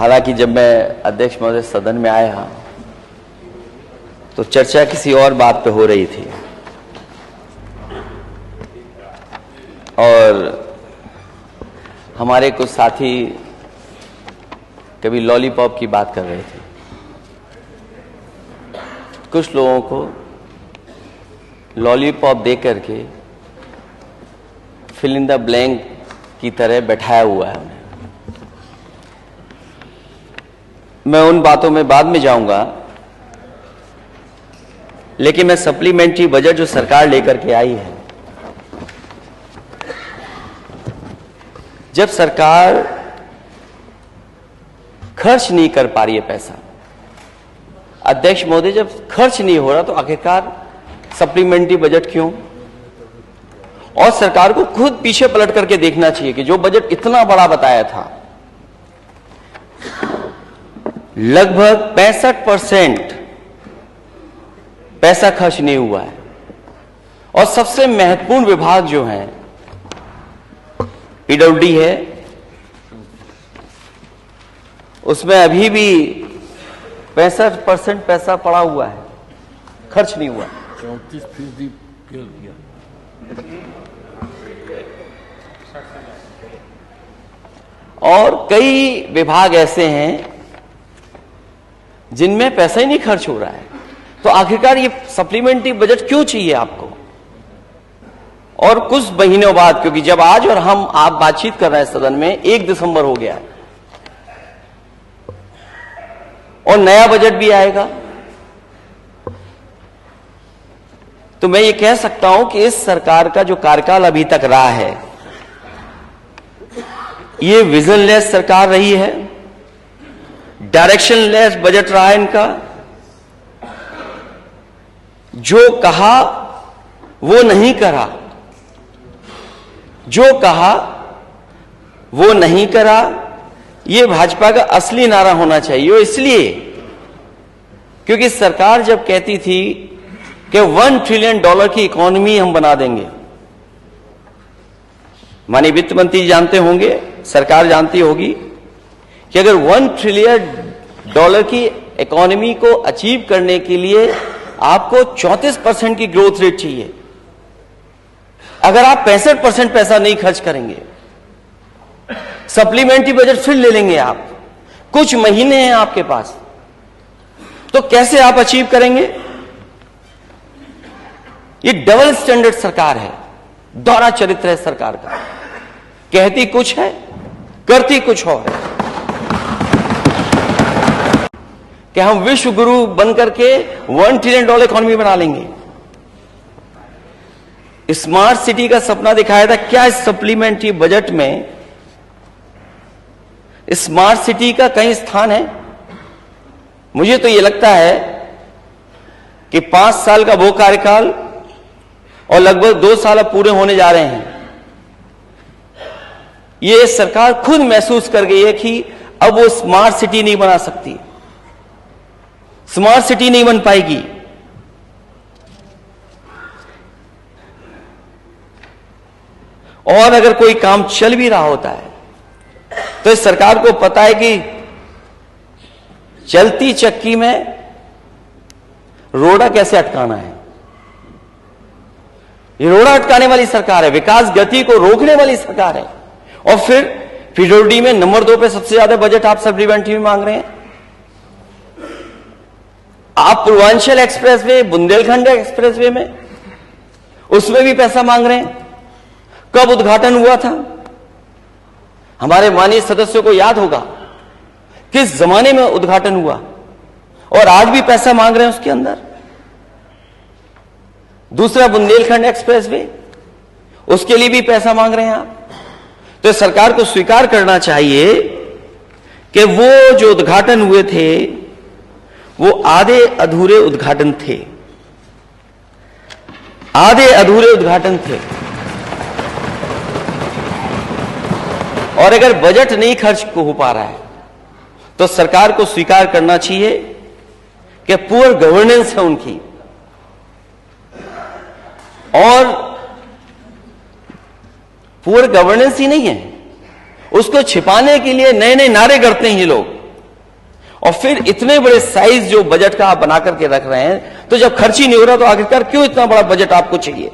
हालांकि जब मैं अध्यक्ष महोदय सदन में आया तो चर्चा किसी और बात पे हो रही थी और हमारे कुछ साथी कभी लॉलीपॉप की बात कर रहे थे। कुछ लोगों को लॉलीपॉप दे करके फिल इन द ब्लैंक की तरह बैठाया हुआ है उन्हें। मैं उन बातों में बाद में जाऊंगा, लेकिन मैं सप्लीमेंट्री बजट जो सरकार लेकर के आई है, जब सरकार खर्च नहीं कर पा रही है पैसा, अध्यक्ष महोदय जब खर्च नहीं हो रहा तो आखिरकार सप्लीमेंट्री बजट क्यों? और सरकार को खुद पीछे पलट करके देखना चाहिए कि जो बजट इतना बड़ा बताया था, लगभग 65% पैसा खर्च नहीं हुआ है। और सबसे महत्वपूर्ण विभाग जो है पीडब्ल्यूडी है, उसमें अभी भी 65% पैसा पड़ा हुआ है, खर्च नहीं हुआ। 34% फेल किया। और कई विभाग ऐसे हैं जिनमें पैसा ही नहीं खर्च हो रहा है। तो आखिरकार ये सप्लीमेंट्री बजट क्यों चाहिए आपको? और कुछ महीनों बाद, क्योंकि जब आज और आप बातचीत कर रहे हैं सदन में, 1 दिसंबर हो गया है और नया बजट भी आएगा, तो मैं ये कह सकता हूं कि इस सरकार का जो कार्यकाल अभी तक रहा है, ये विजनलेस सरकार रही है, डायरेक्शनलेस बजट रहा है इनका। जो कहा वो नहीं करा, जो कहा वो नहीं करा, ये भाजपा का असली नारा होना चाहिए। और इसलिए क्योंकि सरकार जब कहती थी कि $1 ट्रिलियन की इकोनॉमी हम बना देंगे, माननीय वित्त मंत्री जानते होंगे, सरकार जानती होगी कि अगर $1 ट्रिलियन की इकोनॉमी को अचीव करने के लिए आपको 34% की ग्रोथ रेट चाहिए। अगर आप 65% पैसा नहीं खर्च करेंगे, सप्लीमेंट्री बजट फिर ले लेंगे आप, कुछ महीने हैं आपके पास, तो कैसे आप अचीव करेंगे? ये डबल स्टैंडर्ड सरकार है, दोहरा चरित्र है सरकार का, कहती कुछ है करती कुछ और है। कि हम विश्व गुरु बनकर के $1 ट्रिलियन इकोनॉमी बना लेंगे, स्मार्ट सिटी का सपना दिखाया था। क्या इस सप्लीमेंट्री बजट में स्मार्ट सिटी का कहीं स्थान है? मुझे तो यह लगता है कि 5 साल का वो कार्यकाल और लगभग 2 साल अब पूरे होने जा रहे हैं, ये सरकार खुद महसूस कर गई है कि अब वो स्मार्ट सिटी नहीं बना सकती, स्मार्ट सिटी नहीं बन पाएगी। और अगर कोई काम चल भी रहा होता है तो इस सरकार को पता है कि चलती चक्की में रोड़ा कैसे अटकाना है। ये रोड़ा अटकाने वाली सरकार है, विकास गति को रोकने वाली सरकार है। और फिर पीडब्ल्यूडी में नंबर 2 पे सबसे ज्यादा बजट आप सप्लीमेंट्री में मांग रहे हैं। आप पूर्वांचल एक्सप्रेसवे, बुंदेलखंड एक्सप्रेसवे में, उसमें भी पैसा मांग रहे हैं। कब उद्घाटन हुआ था? हमारे माननीय सदस्यों को याद होगा किस जमाने में उद्घाटन हुआ, और आज भी पैसा मांग रहे हैं उसके अंदर। दूसरा बुंदेलखंड एक्सप्रेसवे, उसके लिए भी पैसा मांग रहे हैं आप। तो सरकार को स्वीकार करना चाहिए कि वो जो उद्घाटन हुए थे वो आधे अधूरे उद्घाटन थे, आधे अधूरे उद्घाटन थे। और अगर बजट नहीं खर्च हो पा रहा है तो सरकार को स्वीकार करना चाहिए कि पुअर गवर्नेंस है उनकी। और पुअर गवर्नेंस ही नहीं है, उसको छिपाने के लिए नए नए नारे करते हैं ये लोग और फिर इतने बड़े साइज जो बजट का आप बना करके रख रहे हैं, तो जब खर्च ही नहीं हो रहा तो आखिरकार क्यों इतना बड़ा बजट आपको चाहिए?